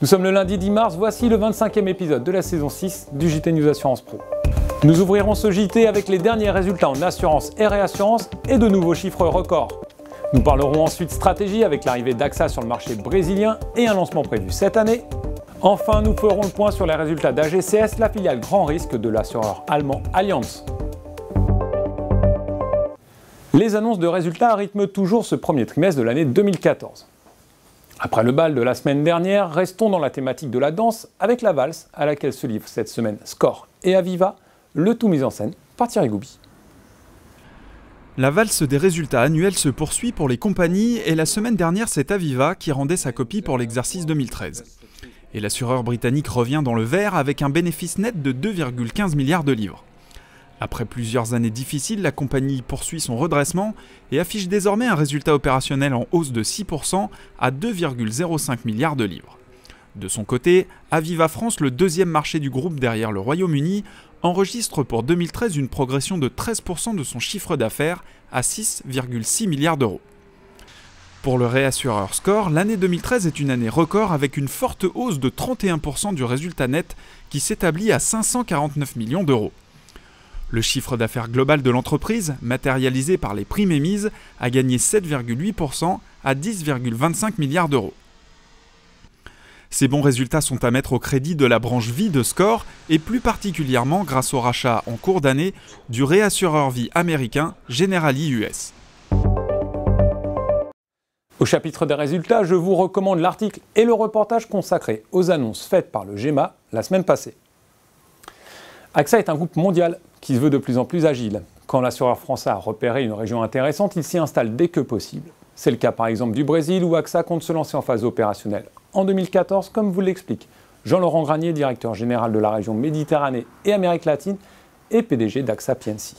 Nous sommes le lundi 10 mars, voici le 25e épisode de la saison 6 du JT News Assurance Pro. Nous ouvrirons ce JT avec les derniers résultats en assurance et réassurance et de nouveaux chiffres records. Nous parlerons ensuite stratégie avec l'arrivée d'AXA sur le marché brésilien et un lancement prévu cette année. Enfin, nous ferons le point sur les résultats d'AGCS, la filiale grand risque de l'assureur allemand Allianz. Les annonces de résultats rythment toujours ce premier trimestre de l'année 2014. Après le bal de la semaine dernière, restons dans la thématique de la danse avec la valse à laquelle se livrent cette semaine Score et Aviva, le tout mis en scène par Thierry Gouby. La valse des résultats annuels se poursuit pour les compagnies et la semaine dernière c'est Aviva qui rendait sa copie pour l'exercice 2013. Et l'assureur britannique revient dans le vert avec un bénéfice net de 2,15 milliards de livres. Après plusieurs années difficiles, la compagnie poursuit son redressement et affiche désormais un résultat opérationnel en hausse de 6% à 2,05 milliards de livres. De son côté, Aviva France, le deuxième marché du groupe derrière le Royaume-Uni, enregistre pour 2013 une progression de 13% de son chiffre d'affaires à 6,6 milliards d'euros. Pour le réassureur Score, l'année 2013 est une année record avec une forte hausse de 31% du résultat net qui s'établit à 549 millions d'euros. Le chiffre d'affaires global de l'entreprise, matérialisé par les primes émises, a gagné 7,8% à 10,25 milliards d'euros. Ces bons résultats sont à mettre au crédit de la branche vie de Score et plus particulièrement grâce au rachat en cours d'année du réassureur vie américain Generali US. Au chapitre des résultats, je vous recommande l'article et le reportage consacré aux annonces faites par le GEMA la semaine passée. AXA est un groupe mondial qui se veut de plus en plus agile. Quand l'assureur français a repéré une région intéressante, il s'y installe dès que possible. C'est le cas par exemple du Brésil où AXA compte se lancer en phase opérationnelle en 2014, comme vous l'explique Jean-Laurent Granier, directeur général de la région Méditerranée et Amérique latine et PDG d'AXA PNC.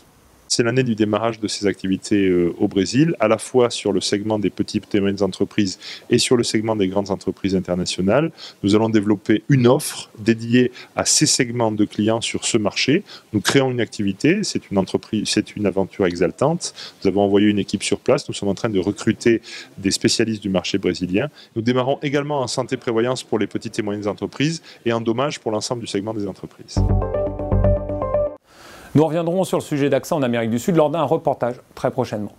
C'est l'année du démarrage de ces activités au Brésil, à la fois sur le segment des petites et moyennes entreprises et sur le segment des grandes entreprises internationales. Nous allons développer une offre dédiée à ces segments de clients sur ce marché. Nous créons une activité, c'est une aventure exaltante. Nous avons envoyé une équipe sur place, nous sommes en train de recruter des spécialistes du marché brésilien. Nous démarrons également en santé-prévoyance pour les petites et moyennes entreprises et en dommages pour l'ensemble du segment des entreprises. Nous reviendrons sur le sujet d'AXA en Amérique du Sud lors d'un reportage très prochainement.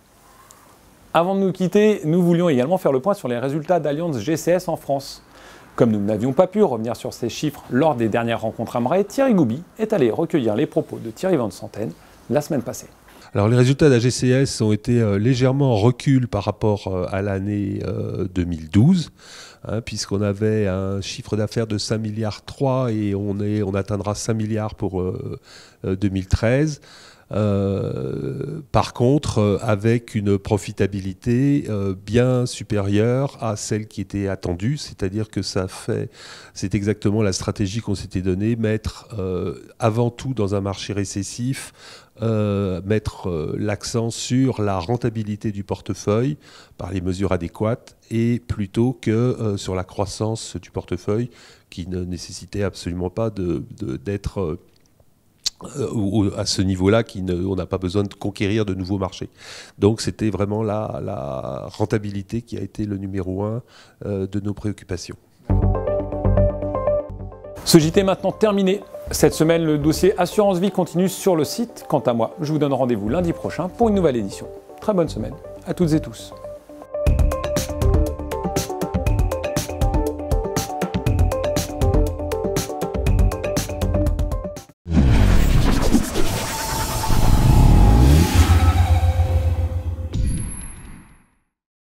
Avant de nous quitter, nous voulions également faire le point sur les résultats d'Allianz GCS en France. Comme nous n'avions pas pu revenir sur ces chiffres lors des dernières rencontres Amray, Thierry Gouby est allé recueillir les propos de Thierry Van Santen la semaine passée. Alors les résultats d'AGCS ont été légèrement en recul par rapport à l'année 2012, puisqu'on avait un chiffre d'affaires de 5,3 milliards et on atteindra 5 milliards pour 2013. Par contre, avec une profitabilité bien supérieure à celle qui était attendue, c'est-à-dire que c'est exactement la stratégie qu'on s'était donnée, mettre avant tout dans un marché récessif, mettre l'accent sur la rentabilité du portefeuille par les mesures adéquates et plutôt que sur la croissance du portefeuille qui ne nécessitait absolument pas d'être à ce niveau-là, on n'a pas besoin de conquérir de nouveaux marchés. Donc c'était vraiment la rentabilité qui a été le numéro 1 de nos préoccupations. Ce JT est maintenant terminé. Cette semaine, le dossier Assurance Vie continue sur le site. Quant à moi, je vous donne rendez-vous lundi prochain pour une nouvelle édition. Très bonne semaine à toutes et tous.